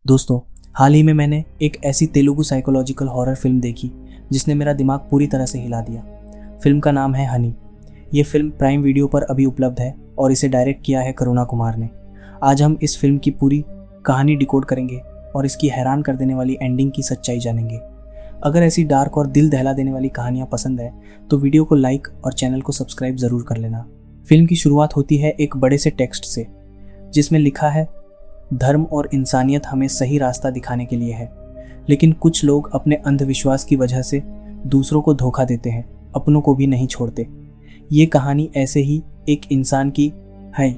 दोस्तों, हाल ही में मैंने एक ऐसी तेलुगु साइकोलॉजिकल हॉरर फिल्म देखी जिसने मेरा दिमाग पूरी तरह से हिला दिया। फिल्म का नाम है हनी। ये फिल्म प्राइम वीडियो पर अभी उपलब्ध है और इसे डायरेक्ट किया है करुणा कुमार ने। आज हम इस फिल्म की पूरी कहानी डिकोड करेंगे और इसकी हैरान कर देने वाली एंडिंग की सच्चाई जानेंगे। अगर ऐसी डार्क और दिल दहला देने वाली कहानियाँ पसंद है तो वीडियो को लाइक और चैनल को सब्सक्राइब ज़रूर कर लेना। फिल्म की शुरुआत होती है एक बड़े से टेक्स्ट से जिसमें लिखा है, धर्म और इंसानियत हमें सही रास्ता दिखाने के लिए है, लेकिन कुछ लोग अपने अंधविश्वास की वजह से दूसरों को धोखा देते हैं, अपनों को भी नहीं छोड़ते। ये कहानी ऐसे ही एक इंसान की है।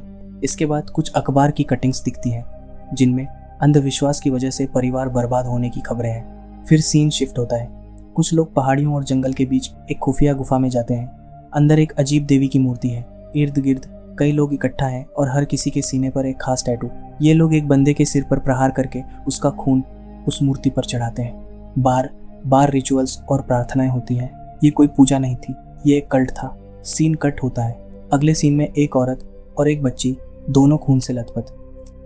इसके बाद कुछ अखबार की कटिंग्स दिखती हैं जिनमें अंधविश्वास की वजह से परिवार बर्बाद होने की खबरें हैं। फिर सीन शिफ्ट होता है। कुछ लोग पहाड़ियों और जंगल के बीच एक खुफिया गुफा में जाते हैं। अंदर एक अजीब देवी की मूर्ति है। इर्द गिर्द कई लोग इकट्ठा हैं और हर किसी के सीने पर एक खास टैटू। ये लोग एक बंदे के सिर पर प्रहार करके उसका खून उस मूर्ति पर चढ़ाते हैं। बार बार रिचुअल्स और प्रार्थनाएं होती हैं। ये कोई पूजा नहीं थी, ये एक कल्ट था। सीन कट होता है। अगले सीन में एक औरत और एक बच्ची, दोनों खून से लथपथ।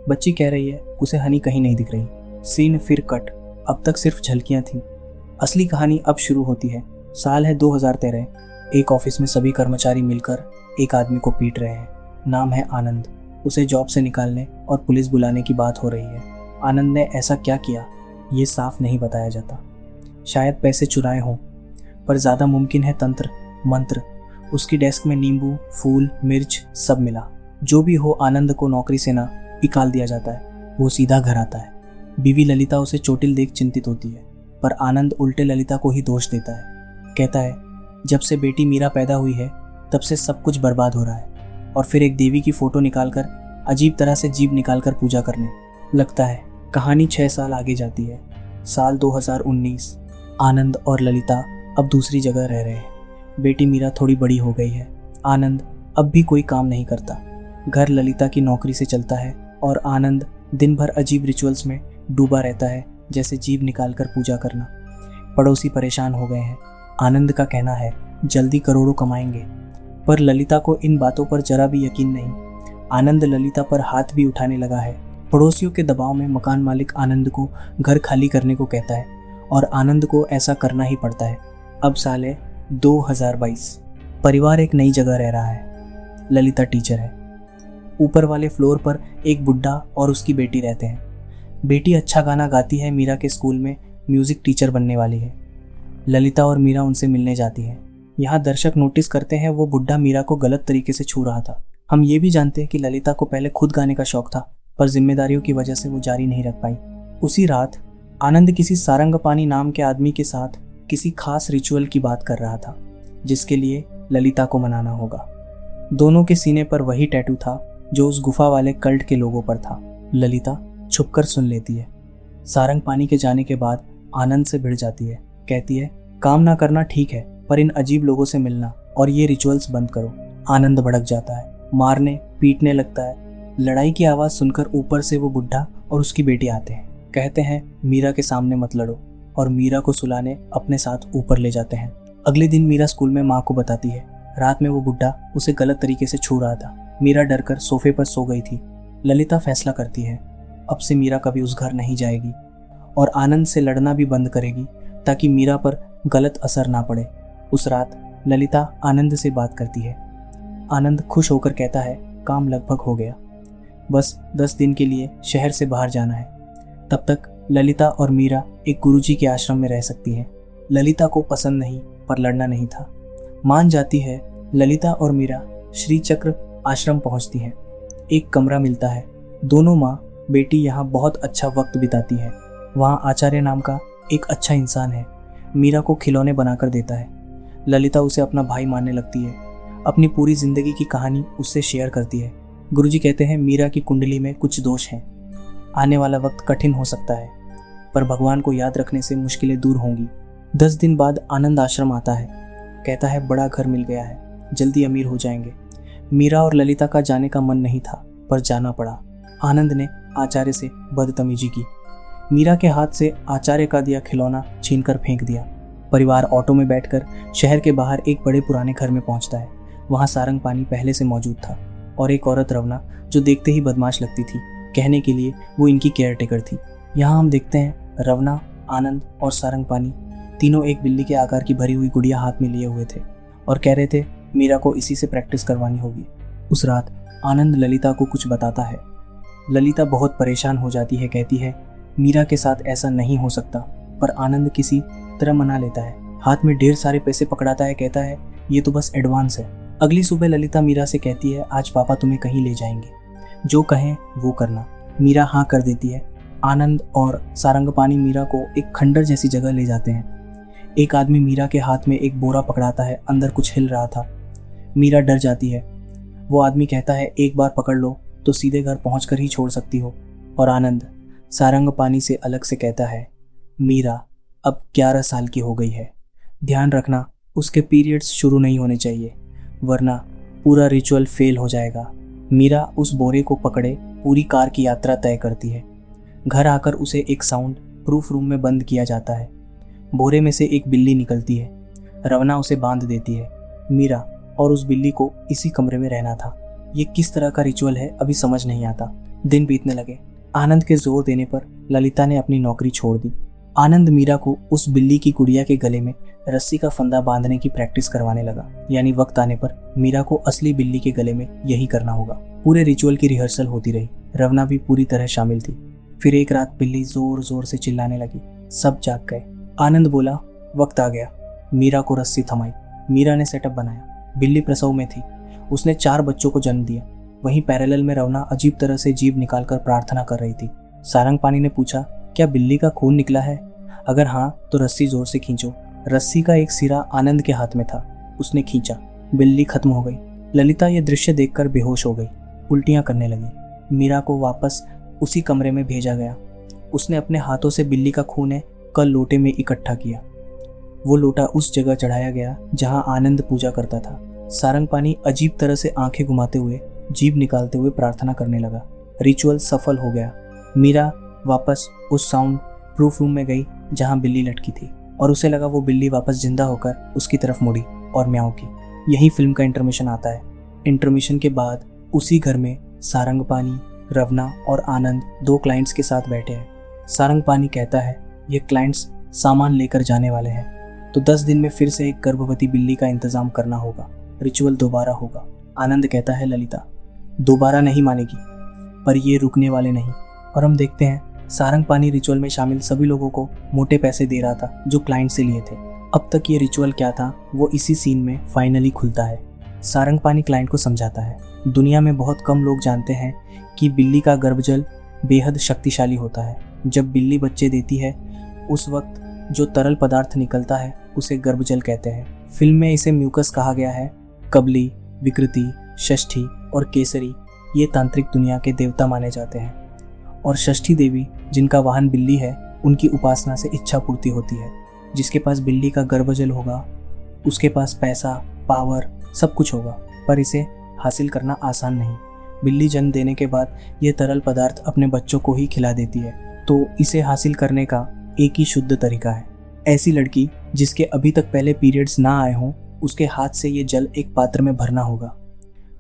बच्ची कह रही है उसे हनी कहीं नहीं दिख रही। सीन फिर कट। अब तक सिर्फ झलकियां थीं। असली कहानी अब शुरू होती है। साल है 2013। एक ऑफिस में सभी कर्मचारी मिलकर एक आदमी को पीट रहे हैं। नाम है आनंद। उसे जॉब से निकालने और पुलिस बुलाने की बात हो रही है। आनंद ने ऐसा क्या किया ये साफ नहीं बताया जाता। शायद पैसे चुराए हों, पर ज़्यादा मुमकिन है तंत्र मंत्र। उसकी डेस्क में नींबू, फूल, मिर्च सब मिला। जो भी हो, आनंद को नौकरी से ना निकाल दिया जाता है। वो सीधा घर आता है। बीवी ललिता उसे चोटिल देख चिंतित होती है, पर आनंद उल्टे ललिता को ही दोष देता है। कहता है जब से बेटी मीरा पैदा हुई है तब से सब कुछ बर्बाद हो रहा है। और फिर एक देवी की फोटो निकालकर अजीब तरह से जीभ निकालकर पूजा करने लगता है। कहानी 6 साल आगे जाती है। साल 2019। आनंद और ललिता अब दूसरी जगह रह रहे हैं। बेटी मीरा थोड़ी बड़ी हो गई है। आनंद अब भी कोई काम नहीं करता। घर ललिता की नौकरी से चलता है और आनंद दिन भर अजीब रिचुअल्स में डूबा रहता है, जैसे जीभ निकालकर पूजा करना। पड़ोसी परेशान हो गए हैं। आनंद का कहना है जल्दी करोड़ों कमाएंगे, पर ललिता को इन बातों पर जरा भी यकीन नहीं। आनंद ललिता पर हाथ भी उठाने लगा है। पड़ोसियों के दबाव में मकान मालिक आनंद को घर खाली करने को कहता है और आनंद को ऐसा करना ही पड़ता है। अब साल है 2022। परिवार एक नई जगह रह रहा है। ललिता टीचर है। ऊपर वाले फ्लोर पर एक बुड्ढा और उसकी बेटी रहते हैं। बेटी अच्छा गाना गाती है। मीरा के स्कूल में म्यूजिक टीचर बनने वाली है। ललिता और मीरा उनसे मिलने जाती है। यहाँ दर्शक नोटिस करते हैं वो बुड्ढा मीरा को गलत तरीके से छू रहा था। हम ये भी जानते हैं कि ललिता को पहले खुद गाने का शौक था, पर जिम्मेदारियों की वजह से वो जारी नहीं रख पाई। उसी रात आनंद किसी सारंगपानी नाम के आदमी के साथ किसी खास रिचुअल की बात कर रहा था जिसके लिए ललिता को मनाना होगा। दोनों के सीने पर वही टैटू था जो उस गुफा वाले कल्ट के लोगों पर था। ललिता छुपकर सुन लेती है। सारंगपानी के जाने के बाद आनंद से भिड़ जाती है। कहती है काम ना करना ठीक है, पर इन अजीब लोगों से मिलना और ये रिचुअल्स बंद करो। आनंद भड़क जाता है, मारने पीटने लगता है। लड़ाई की आवाज़ सुनकर ऊपर से वो बुढ़ा और उसकी बेटी आते हैं। कहते हैं मीरा के सामने मत लड़ो, और मीरा को सुलाने अपने साथ ऊपर ले जाते हैं। अगले दिन मीरा स्कूल में माँ को बताती है रात में वो बुढ़ा उसे गलत तरीके से छू रहा था। मीरा डरकर सोफे पर सो गई थी। ललिता फैसला करती है अब से मीरा कभी उस घर नहीं जाएगी और आनंद से लड़ना भी बंद करेगी ताकि मीरा पर गलत असर ना पड़े। उस रात ललिता आनंद से बात करती है। आनंद खुश होकर कहता है काम लगभग हो गया, बस 10 दिन के लिए शहर से बाहर जाना है। तब तक ललिता और मीरा एक गुरुजी के आश्रम में रह सकती हैं। ललिता को पसंद नहीं, पर लड़ना नहीं था। मान जाती है। ललिता और मीरा श्री चक्र आश्रम पहुंचती हैं। एक कमरा मिलता है। दोनों माँ बेटी यहाँ बहुत अच्छा वक्त बिताती है। वहाँ आचार्य नाम का एक अच्छा इंसान है। मीरा को खिलौने बनाकर देता है। ललिता उसे अपना भाई मानने लगती है। अपनी पूरी जिंदगी की कहानी उससे शेयर करती है। गुरुजी कहते हैं मीरा की कुंडली में कुछ दोष हैं। आने वाला वक्त कठिन हो सकता है, पर भगवान को याद रखने से मुश्किलें दूर होंगी। 10 दिन बाद आनंद आश्रम आता है। कहता है बड़ा घर मिल गया है, जल्दी अमीर हो जाएंगे। मीरा और ललिता का जाने का मन नहीं था, पर जाना पड़ा। आनंद ने आचार्य से बदतमीजी की। मीरा के हाथ से आचार्य का दिया खिलौना छीनकर फेंक दिया। परिवार ऑटो में बैठकर शहर के बाहर एक बड़े पुराने घर में पहुंचता है। वहां सारंगपानी पहले से मौजूद था और एक औरत रवना जो देखते ही बदमाश लगती थी। कहने के लिए वो इनकी केयर टेकर थी। यहाँ हम देखते हैं रवना, आनंद और सारंगपानी तीनों एक बिल्ली के आकार की भरी हुई गुड़िया हाथ में लिए हुए थे और कह रहे थे मीरा को इसी से प्रैक्टिस करवानी होगी। उस रात आनंद ललिता को कुछ बताता है। ललिता बहुत परेशान हो जाती है, कहती है मीरा के साथ ऐसा नहीं हो सकता, पर आनंद किसी तरह मना लेता है। हाथ में ढेर सारे पैसे पकड़ाता है, कहता है ये तो बस एडवांस है। अगली सुबह ललिता मीरा से कहती है आज पापा तुम्हें कहीं ले जाएंगे, जो कहें वो करना। मीरा हाँ कर देती है। आनंद और सारंगपानी मीरा को एक खंडर जैसी जगह ले जाते हैं। एक आदमी मीरा के हाथ में एक बोरा पकड़ाता है, अंदर कुछ हिल रहा था। मीरा डर जाती है। वो आदमी कहता है एक बार पकड़ लो तो सीधे घर पहुंचकर ही छोड़ सकती हो। और आनंद सारंगपानी से अलग से कहता है मीरा अब 11 साल की हो गई है, ध्यान रखना उसके पीरियड्स शुरू नहीं होने चाहिए, वरना पूरा रिचुअल फेल हो जाएगा। मीरा उस बोरे को पकड़े पूरी कार की यात्रा तय करती है। घर आकर उसे एक साउंड प्रूफ रूम में बंद किया जाता है। बोरे में से एक बिल्ली निकलती है। रवना उसे बांध देती है। मीरा और उस बिल्ली को इसी कमरे में रहना था। ये किस तरह का रिचुअल है अभी समझ नहीं आता। दिन बीतने लगे। आनंद के जोर देने पर ललिता ने अपनी नौकरी छोड़ दी। आनंद मीरा को उस बिल्ली की गुड़िया के गले में रस्सी का फंदा बांधने की प्रैक्टिस करवाने लगा। यानी वक्त आने पर मीरा को असली बिल्ली के गले में यही करना होगा। पूरे रिचुअल की रिहर्सल होती रही। रवना भी पूरी तरह शामिल थी। फिर एक रात बिल्ली जोर जोर से चिल्लाने लगी। सब जाग गए। आनंद बोला वक्त आ गया। मीरा को रस्सी थमाई। मीरा ने सेटअप बनाया। बिल्ली प्रसव में थी। उसने 4 बच्चों को जन्म दिया। वहीं पैरेलल में रवना अजीब तरह से जीभ निकालकर प्रार्थना कर रही थी। सारंगपानी ने पूछा क्या बिल्ली का खून निकला है? अगर हाँ तो रस्सी जोर से खींचो। रस्सी का एक सिरा आनंद के हाथ में था। उसने खींचा। बिल्ली खत्म हो गई। ललिता यह दृश्य देखकर बेहोश हो गई। उल्टियां करने लगी। मीरा को वापस उसी कमरे में भेजा गया। उसने अपने हाथों से बिल्ली का खून कल लोटे में इकट्ठा किया। वो लोटा उस जगह चढ़ाया गया जहां आनंद पूजा करता था। सारंगपानी अजीब तरह से आंखें घुमाते हुए जीभ निकालते हुए प्रार्थना करने लगा। रिचुअल सफल हो गया। मीरा वापस उस साउंड प्रूफ रूम में गई जहां बिल्ली लटकी थी और उसे लगा वो बिल्ली वापस जिंदा होकर उसकी तरफ मुड़ी और म्याऊं की। यही फिल्म का इंटरमिशन आता है। इंटरमिशन के बाद उसी घर में सारंगपानी, रवना और आनंद 2 क्लाइंट्स के साथ बैठे हैं। सारंगपानी कहता है ये क्लाइंट्स सामान लेकर जाने वाले हैं, तो 10 दिन में फिर से एक गर्भवती बिल्ली का इंतजाम करना होगा। रिचुअल दोबारा होगा। आनंद कहता है ललिता दोबारा नहीं मानेगी, पर ये रुकने वाले नहीं। और हम देखते हैं सारंगपानी रिचुअल में शामिल सभी लोगों को मोटे पैसे दे रहा था जो क्लाइंट से लिए थे। अब तक ये रिचुअल क्या था वो इसी सीन में फाइनली खुलता है। सारंगपानी क्लाइंट को समझाता है दुनिया में बहुत कम लोग जानते हैं कि बिल्ली का गर्भजल बेहद शक्तिशाली होता है। जब बिल्ली बच्चे देती है उस वक्त जो तरल पदार्थ निकलता है उसे गर्भजल कहते हैं। फिल्म में इसे म्यूकस कहा गया है। कबली, विकृति, षष्ठी और केसरी ये तांत्रिक दुनिया के देवता माने जाते हैं। और षष्ठी देवी जिनका वाहन बिल्ली है उनकी उपासना से इच्छा पूर्ति होती है। जिसके पास बिल्ली का गर्भजल होगा उसके पास पैसा, पावर सब कुछ होगा, पर इसे हासिल करना आसान नहीं। बिल्ली जन्म देने के बाद ये तरल पदार्थ अपने बच्चों को ही खिला देती है, तो इसे हासिल करने का एक ही शुद्ध तरीका है। ऐसी लड़की जिसके अभी तक पहले पीरियड्स ना आए हों उसके हाथ से ये जल एक पात्र में भरना होगा।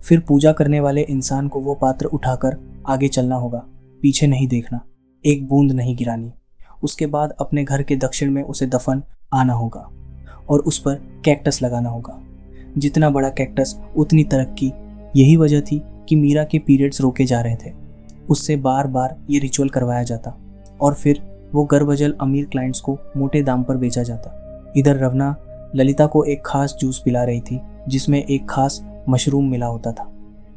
फिर पूजा करने वाले इंसान को वो पात्र उठाकर आगे चलना होगा, पीछे नहीं देखना, एक बूंद नहीं गिरानी। उसके बाद अपने घर के दक्षिण में उसे दफन आना होगा और उस पर कैक्टस लगाना होगा। जितना बड़ा कैक्टस उतनी तरक्की। यही वजह थी कि मीरा के पीरियड्स रोके जा रहे थे। उससे बार बार ये रिचुअल करवाया जाता और फिर वो गर्भजल अमीर क्लाइंट्स को मोटे दाम पर बेचा जाता। इधर रवना ललिता को एक खास जूस पिला रही थी जिसमें एक खास मशरूम मिला होता था।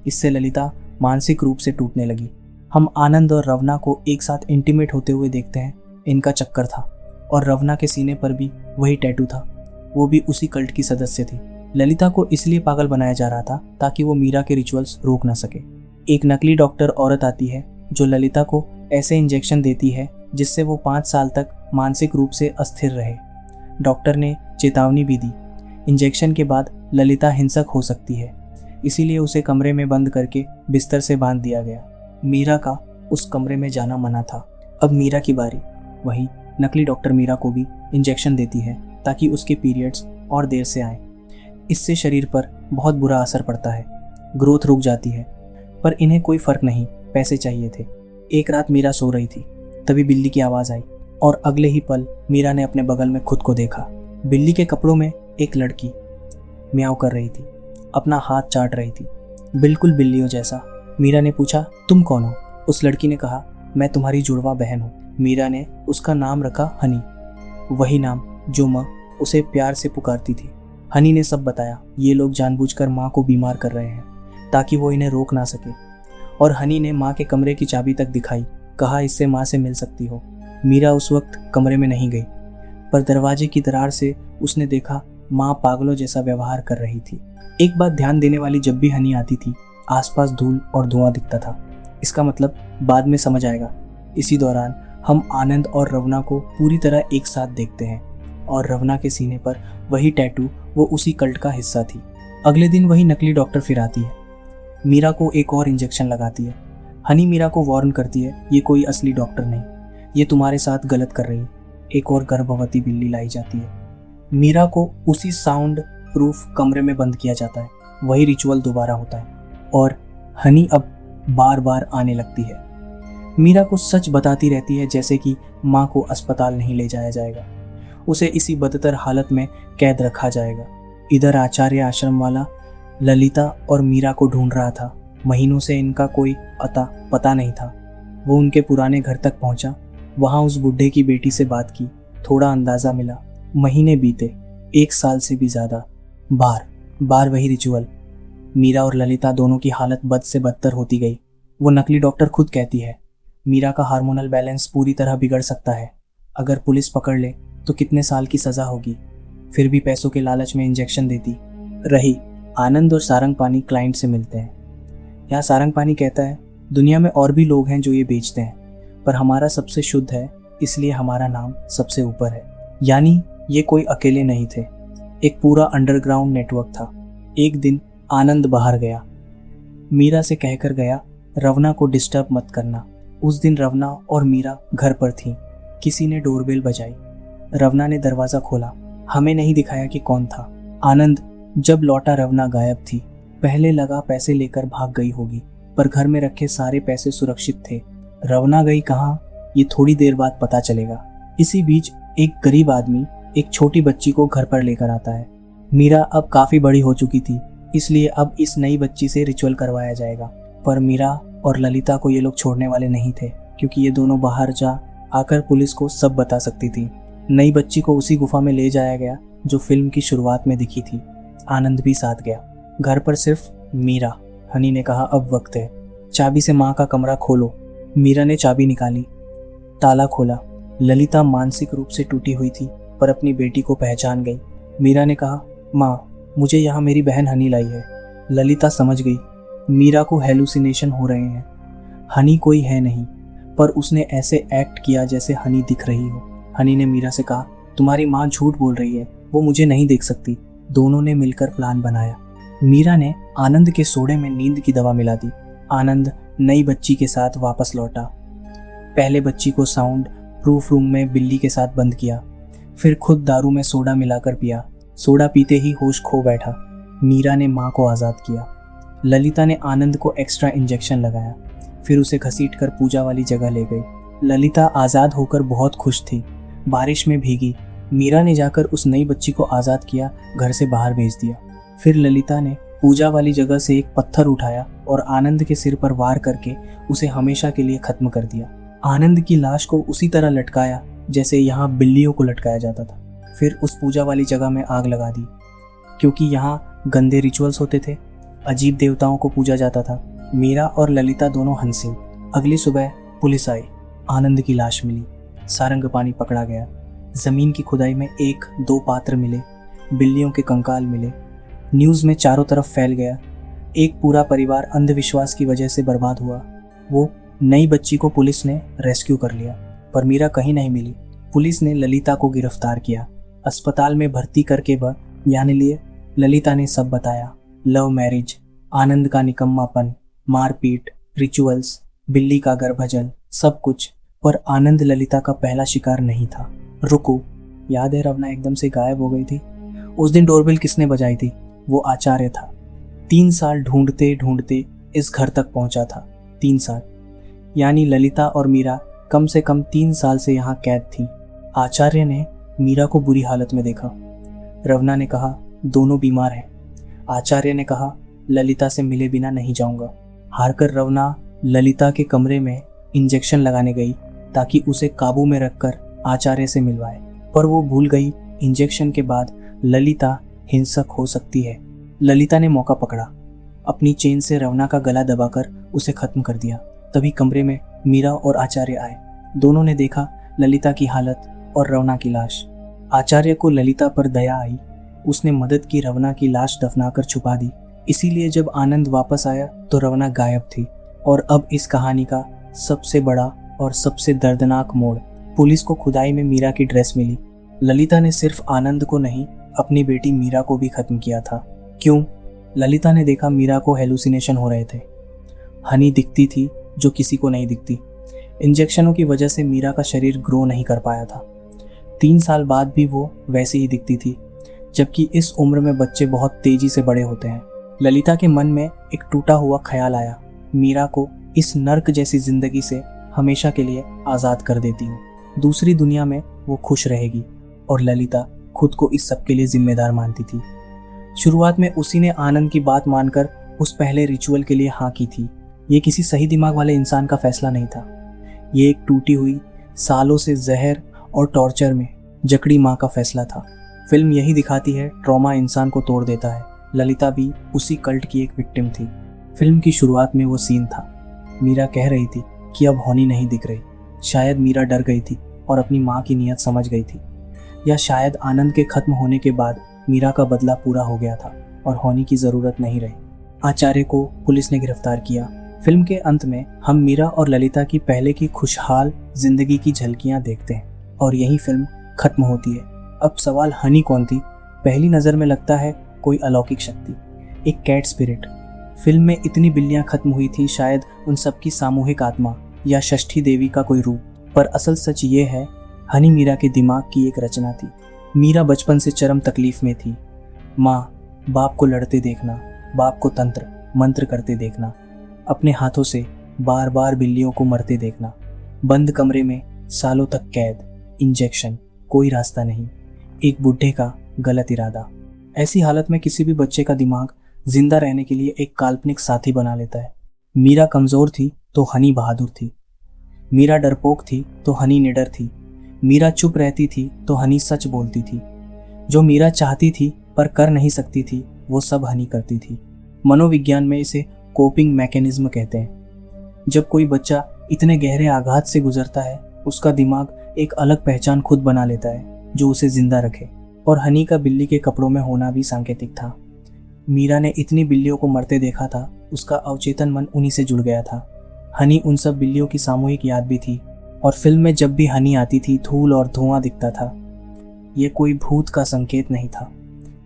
इससे ललिता मानसिक रूप से टूटने लगी। हम आनंद और रवना को एक साथ इंटीमेट होते हुए देखते हैं। इनका चक्कर था और रवना के सीने पर भी वही टैटू था। वो भी उसी कल्ट की सदस्य थी। ललिता को इसलिए पागल बनाया जा रहा था ताकि वो मीरा के रिचुअल्स रोक ना सके। एक नकली डॉक्टर औरत आती है जो ललिता को ऐसे इंजेक्शन देती है जिससे वो 5 साल तक मानसिक रूप से अस्थिर रहे। डॉक्टर ने चेतावनी भी दी, इंजेक्शन के बाद ललिता हिंसक हो सकती है, इसीलिए उसे कमरे में बंद करके बिस्तर से बांध दिया गया। मीरा का उस कमरे में जाना मना था। अब मीरा की बारी। वही नकली डॉक्टर मीरा को भी इंजेक्शन देती है ताकि उसके पीरियड्स और देर से आए। इससे शरीर पर बहुत बुरा असर पड़ता है, ग्रोथ रुक जाती है, पर इन्हें कोई फर्क नहीं, पैसे चाहिए थे। एक रात मीरा सो रही थी। तभी बिल्ली की आवाज़ आई और अगले ही पल मीरा ने अपने बगल में खुद को देखा। बिल्ली के कपड़ों में एक लड़की म्याऊं कर रही थी, अपना हाथ चाट रही थी, बिल्कुल बिल्लियों जैसा। मीरा ने पूछा, तुम कौन हो? उस लड़की ने कहा, मैं तुम्हारी जुड़वा बहन हूँ। मीरा ने उसका नाम रखा हनी, वही नाम जो माँ उसे प्यार से पुकारती थी। हनी ने सब बताया। ये लोग जानबूझकर माँ को बीमार कर रहे हैं ताकि वो इन्हें रोक ना सके। और हनी ने माँ के कमरे की चाबी तक दिखाई, कहा इससे माँ से मिल सकती हो। मीरा उस वक्त कमरे में नहीं गई, पर दरवाजे की दरार से उसने देखा माँ पागलों जैसा व्यवहार कर रही थी। एक बात ध्यान देने वाली, जब भी हनी आती थी आसपास धूल और धुआं दिखता था। इसका मतलब बाद में समझ आएगा। इसी दौरान हम आनंद और रवना को पूरी तरह एक साथ देखते हैं और रवना के सीने पर वही टैटू, वो उसी कल्ट का हिस्सा थी। अगले दिन वही नकली डॉक्टर फिर आती है, मीरा को एक और इंजेक्शन लगाती है। हनी मीरा को वार्न करती है, ये कोई असली डॉक्टर नहीं, ये तुम्हारे साथ गलत कर रही है। एक और गर्भवती बिल्ली लाई जाती है। मीरा को उसी साउंड प्रूफ कमरे में बंद किया जाता है। वही रिचुअल दोबारा होता है और हनी अब बार बार आने लगती है। मीरा को सच बताती रहती है जैसे कि माँ को अस्पताल नहीं ले जाया जाएगा, उसे इसी बदतर हालत में कैद रखा जाएगा। इधर आचार्य आश्रम वाला ललिता और मीरा को ढूंढ रहा था। महीनों से इनका कोई पता नहीं था। वो उनके पुराने घर तक पहुंचा, वहां उस बुढ़े की बेटी से बात की, थोड़ा अंदाजा मिला। महीने बीते, 1 साल से भी ज्यादा। बार वही रिचुअल। मीरा और ललिता दोनों की हालत बद से बदतर होती गई। वो नकली डॉक्टर खुद कहती है, मीरा का हार्मोनल बैलेंस पूरी तरह बिगड़ सकता है। अगर पुलिस पकड़ ले तो कितने साल की सजा होगी। फिर भी पैसों के लालच में इंजेक्शन देती रही। आनंद और सारंगपानी क्लाइंट से मिलते हैं। यहाँ सारंगपानी कहता है, दुनिया में और भी लोग हैं जो ये बेचते हैं, पर हमारा सबसे शुद्ध है, इसलिए हमारा नाम सबसे ऊपर है। यानी ये कोई अकेले नहीं थे, एक पूरा अंडरग्राउंड नेटवर्क था। एक दिन आनंद बाहर गया, मीरा से कहकर गया, रवना को डिस्टर्ब मत करना। उस दिन रवना और मीरा घर पर थीं। किसी ने डोरबेल बजाई। रवना ने दरवाजा खोला, हमें नहीं दिखाया कि कौन था। आनंद जब लौटा रवना गायब थी। पहले लगा पैसे लेकर भाग गई होगी, पर घर में रखे सारे पैसे सुरक्षित थे। रवना गई कहाँ, ये थोड़ी देर बाद पता चलेगा। इसी बीच एक गरीब आदमी एक छोटी बच्ची को घर पर लेकर आता है। मीरा अब काफी बड़ी हो चुकी थी, इसलिए अब इस नई बच्ची से रिचुअल करवाया जाएगा। पर मीरा और ललिता को ये लोग छोड़ने वाले नहीं थे, क्योंकि ये दोनों बाहर जा आकर पुलिस को सब बता सकती थी। नई बच्ची को उसी गुफा में ले जाया गया जो फिल्म की शुरुआत में दिखी थी। आनंद भी साथ गया। घर पर सिर्फ मीरा। हनी ने कहा, अब वक्त है, चाबी से माँ का कमरा खोलो। मीरा ने चाबी निकाली, ताला खोला। ललिता मानसिक रूप से टूटी हुई थी, पर अपनी बेटी को पहचान गई। मीरा ने कहा, माँ, मुझे यहाँ मेरी बहन हनी लाई है। ललिता समझ गई, मीरा को हेलुसिनेशन हो रहे हैं। हनी कोई है नहीं, पर उसने ऐसे एक्ट किया जैसे हनी दिख रही हो। हनी ने मीरा से कहा, तुम्हारी माँ झूठ बोल रही है, वो मुझे नहीं देख सकती। दोनों ने मिलकर प्लान बनाया। मीरा ने आनंद के सोडे में नींद की दवा मिला दी। आनंद नई बच्ची के साथ वापस लौटा। पहले बच्ची को साउंड प्रूफ रूम में बिल्ली के साथ बंद किया, फिर खुद दारू में सोडा मिलाकर पिया। सोडा पीते ही होश खो बैठा। मीरा ने माँ को आज़ाद किया। ललिता ने आनंद को एक्स्ट्रा इंजेक्शन लगाया, फिर उसे घसीटकर पूजा वाली जगह ले गई। ललिता आज़ाद होकर बहुत खुश थी। बारिश में भीगी। मीरा ने जाकर उस नई बच्ची को आज़ाद किया, घर से बाहर भेज दिया। फिर ललिता ने पूजा वाली जगह से एक पत्थर उठाया और आनंद के सिर पर वार करके उसे हमेशा के लिए खत्म कर दिया। आनंद की लाश को उसी तरह लटकाया जैसे यहाँ बिल्लियों को लटकाया जाता था। फिर उस पूजा वाली जगह में आग लगा दी, क्योंकि यहाँ गंदे रिचुअल्स होते थे, अजीब देवताओं को पूजा जाता था। मीरा और ललिता दोनों हंसी। अगली सुबह पुलिस आई। आनंद की लाश मिली। सारंगपानी पकड़ा गया। जमीन की खुदाई में 1-2 पात्र मिले। बिल्लियों के कंकाल मिले। न्यूज़ में चारों तरफ फैल गया। एक पूरा परिवार अंधविश्वास की वजह से बर्बाद हुआ। वो नई बच्ची को पुलिस ने रेस्क्यू कर लिया, पर मीरा कहीं नहीं मिली। पुलिस ने ललिता को गिरफ्तार किया। अस्पताल में भर्ती करके बयान लिए। ललिता ने सब बताया, लव मैरिज, आनंद का निकम्मापन, मारपीट, रिचुअल्स, बिल्ली का गर्भजन, सब कुछ। पर आनंद ललिता का पहला शिकार नहीं था। रुको, याद है रवना एकदम से गायब हो गई थी? उस दिन डोरबेल किसने बजाई थी? वो आचार्य था। 3 साल ढूंढते ढूंढते इस घर तक पहुंचा था। 3 साल। यानी ललिता और मीरा कम से कम 3 साल से यहाँ कैद थी। आचार्य ने मीरा को बुरी हालत में देखा। रवना ने कहा, दोनों बीमार हैं। आचार्य ने कहा, ललिता से मिले बिना नहीं जाऊंगा। हारकर रवना ललिता के कमरे में इंजेक्शन लगाने गई ताकि उसे काबू में रखकर आचार्य से मिलवाए, पर वो भूल गई इंजेक्शन के बाद ललिता हिंसक हो सकती है। ललिता ने मौका पकड़ा, अपनी चेन से रवना का गला दबाकर उसे खत्म कर दिया। तभी कमरे में मीरा और आचार्य आए। दोनों ने देखा ललिता की हालत और रवना की लाश। आचार्य को ललिता पर दया आई। उसने मदद की, रवना की लाश दफनाकर छुपा दी। इसीलिए जब आनंद वापस आया तो रवना गायब थी। और अब इस कहानी का सबसे बड़ा और सबसे दर्दनाक मोड़, पुलिस को खुदाई में मीरा की ड्रेस मिली। ललिता ने सिर्फ आनंद को नहीं, अपनी बेटी मीरा को भी खत्म किया था। क्यों? ललिता ने देखा मीरा को हेलुसिनेशन हो रहे थे। हनी दिखती थी जो किसी को नहीं दिखती। इंजेक्शनों की वजह से मीरा का शरीर ग्रो नहीं कर पाया था। 3 साल बाद भी वो वैसी ही दिखती थी, जबकि इस उम्र में बच्चे बहुत तेजी से बड़े होते हैं। ललिता के मन में एक टूटा हुआ ख्याल आया, मीरा को इस नर्क जैसी जिंदगी से हमेशा के लिए आज़ाद कर देती हूँ। दूसरी दुनिया में वो खुश रहेगी। और ललिता खुद को इस सब के लिए जिम्मेदार मानती थी। शुरुआत में उसी ने आनंद की बात मानकर उस पहले रिचुअल के लिए हाँ की थी। ये किसी सही दिमाग वाले इंसान का फैसला नहीं था। ये एक टूटी हुई, सालों से जहर और टॉर्चर में जकड़ी माँ का फैसला था। फिल्म यही दिखाती है, ट्रॉमा इंसान को तोड़ देता है। ललिता भी उसी कल्ट की एक विक्टिम थी। फिल्म की शुरुआत में वो सीन था, मीरा कह रही थी कि अब होनी नहीं दिख रही। शायद मीरा डर गई थी और अपनी माँ की नीयत समझ गई थी, या शायद आनंद के खत्म होने के बाद मीरा का बदला पूरा हो गया था और होनी की जरूरत नहीं रही। आचार्य को पुलिस ने गिरफ्तार किया। फिल्म के अंत में हम मीरा और ललिता की पहले की खुशहाल जिंदगी की झलकियां देखते हैं और यही फिल्म खत्म होती है। अब सवाल, हनी कौन थी? पहली नज़र में लगता है कोई अलौकिक शक्ति, एक कैट स्पिरिट। फिल्म में इतनी बिल्लियां खत्म हुई थी, शायद उन सबकी सामूहिक आत्मा या षष्ठी देवी का कोई रूप। पर असल सच ये है, हनी मीरा के दिमाग की एक रचना थी। मीरा बचपन से चरम तकलीफ में थी। माँ, बाप को लड़ते देखना, बाप को तंत्र मंत्र करते देखना, अपने हाथों से बार बार बिल्लियों को मरते देखना, बंद कमरे में सालों तक कैद, इंजेक्शन, कोई रास्ता नहीं, एक बुढ़े का गलत इरादा। ऐसी हालत में किसी भी बच्चे का दिमाग जिंदा रहने के लिए एक काल्पनिक साथी बना लेता है। मीरा कमजोर थी तो हनी बहादुर थी। मीरा डरपोक थी तो हनी निडर थी। मीरा चुप रहती थी तो हनी सच बोलती थी। जो मीरा चाहती थी पर कर नहीं सकती थी, वो सब हनी करती थी। मनोविज्ञान में इसे कोपिंग मैकेनिज्म कहते हैं। जब कोई बच्चा इतने गहरे आघात से गुजरता है, उसका दिमाग एक अलग पहचान खुद बना लेता है जो उसे जिंदा रखे। और हनी का बिल्ली के कपड़ों में होना भी सांकेतिक था। मीरा ने इतनी बिल्लियों को मरते देखा था, उसका अवचेतन मन उन्हीं से जुड़ गया था। हनी उन सब बिल्लियों की सामूहिक याद भी थी। और फिल्म में जब भी हनी आती थी, धूल और धुआं दिखता था। ये कोई भूत का संकेत नहीं था,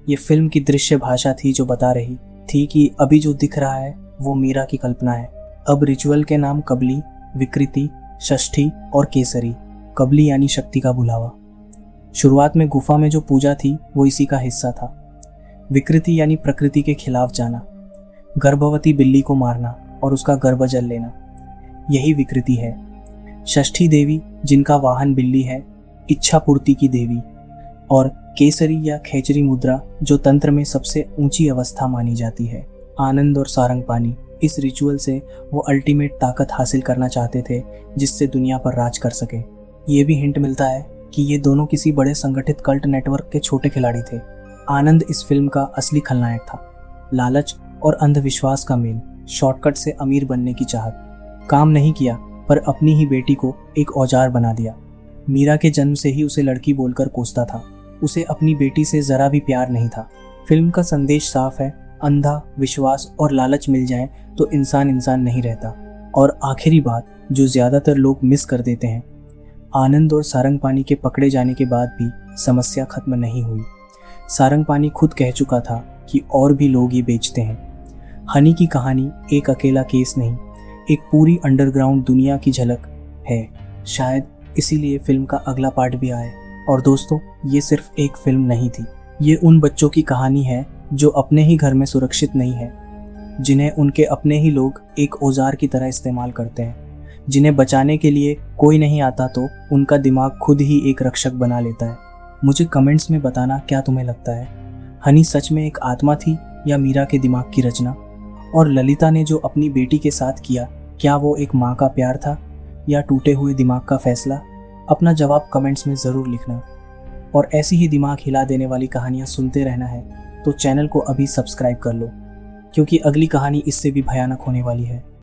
ये फिल्म की दृश्य भाषा थी जो बता रही थी कि अभी जो दिख रहा है वो मीरा की कल्पना है। अब रिचुअल के नाम कबली, विकृति, षष्ठी और केसरी। कबली यानी शक्ति का बुलावा। शुरुआत में गुफा में जो पूजा थी वो इसी का हिस्सा था। विकृति यानी प्रकृति के खिलाफ जाना, गर्भवती बिल्ली को मारना और उसका गर्भ जल लेना, यही विकृति है। षष्ठी देवी, जिनका वाहन बिल्ली है, इच्छा पूर्ति की देवी। और केसरी या खेचरी मुद्रा, जो तंत्र में सबसे ऊंची अवस्था मानी जाती है। आनंद और सारंगपानी, इस रिचुअल से वो अल्टीमेट ताकत हासिल करना चाहते थे जिससे दुनिया पर राज कर सके। ये भी हिंट मिलता है कि ये दोनों किसी बड़े संगठित कल्ट नेटवर्क के छोटे खिलाड़ी थे। आनंद इस फिल्म का असली खलनायक था। लालच और अंधविश्वास का मेल, शॉर्टकट से अमीर बनने की चाहत, काम नहीं किया पर अपनी ही बेटी को एक औजार बना दिया। मीरा के जन्म से ही उसे लड़की बोलकर कोसता था। उसे अपनी बेटी से जरा भी प्यार नहीं था। फिल्म का संदेश साफ है, अंधा विश्वास और लालच मिल जाए तो इंसान इंसान नहीं रहता। और आखिरी बात जो ज्यादातर लोग मिस कर देते हैं, आनंद और सारंगपानी के पकड़े जाने के बाद भी समस्या खत्म नहीं हुई। सारंगपानी खुद कह चुका था कि और भी लोग ये बेचते हैं। हनी की कहानी एक अकेला केस नहीं, एक पूरी अंडरग्राउंड दुनिया की झलक है। शायद इसीलिए फिल्म का अगला पार्ट भी आए। और दोस्तों, ये सिर्फ एक फिल्म नहीं थी, ये उन बच्चों की कहानी है जो अपने ही घर में सुरक्षित नहीं है, जिन्हें उनके अपने ही लोग एक औजार की तरह इस्तेमाल करते हैं, जिन्हें बचाने के लिए कोई नहीं आता तो उनका दिमाग खुद ही एक रक्षक बना लेता है। मुझे कमेंट्स में बताना क्या तुम्हें लगता है, हनी सच में एक आत्मा थी या मीरा के दिमाग की रचना? और ललिता ने जो अपनी बेटी के साथ किया, क्या वो एक माँ का प्यार था या टूटे हुए दिमाग का फैसला? अपना जवाब कमेंट्स में ज़रूर लिखना। और ऐसी ही दिमाग हिला देने वाली कहानियाँ सुनते रहना है तो चैनल को अभी सब्सक्राइब कर लो, क्योंकि अगली कहानी इससे भी भयानक होने वाली है।